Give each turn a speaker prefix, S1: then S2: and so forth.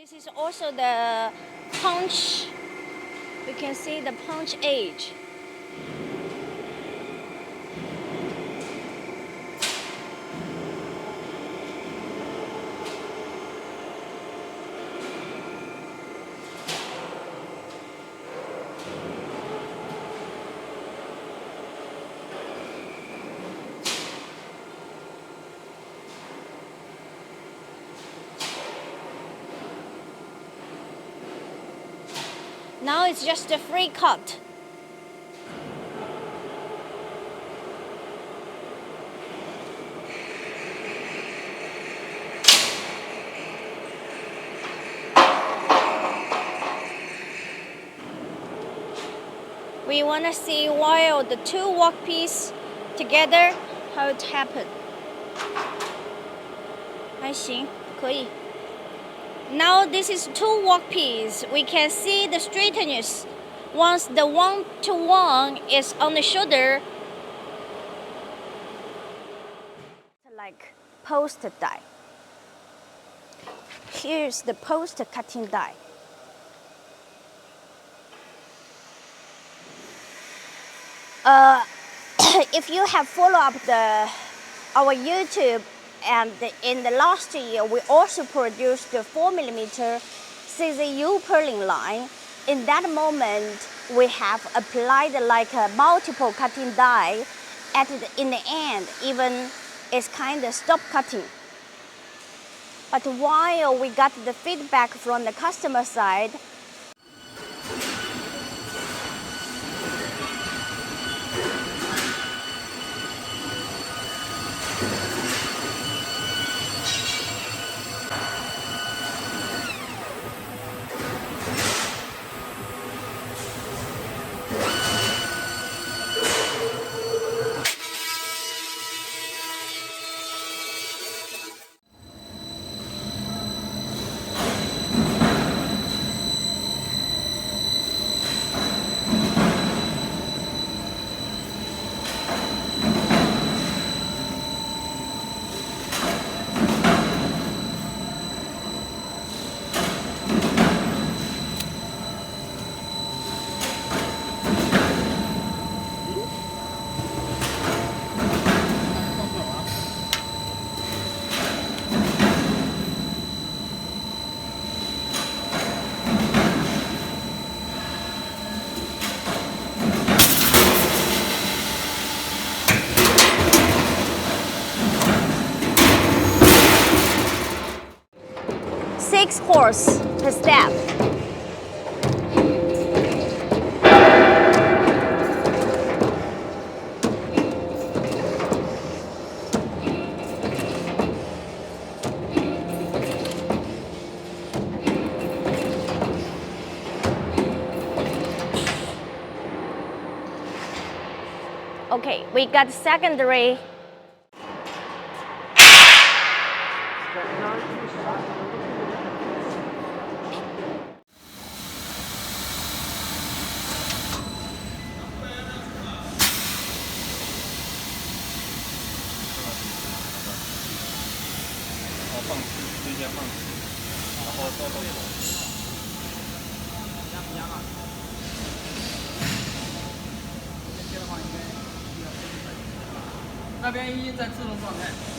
S1: This is also the punch. We can see the punch edge. Now it's just a free cut. We want to see while the two workpiece together how it happened. 还行，可以。Now this is two workpiece. We can see the straightness. Once the 1-to-1 is on the shoulder, like post die. Here's the post cutting die. If you have followed up our YouTube, and in the last year, we also produced the 4mm CZU purling line. In that moment, we have applied like a multiple cutting die. In the end, even it's kind of stop cutting. But while we got the feedback from the customer side, six horse per step. Okay, we got secondary.
S2: 那边一在自动状态。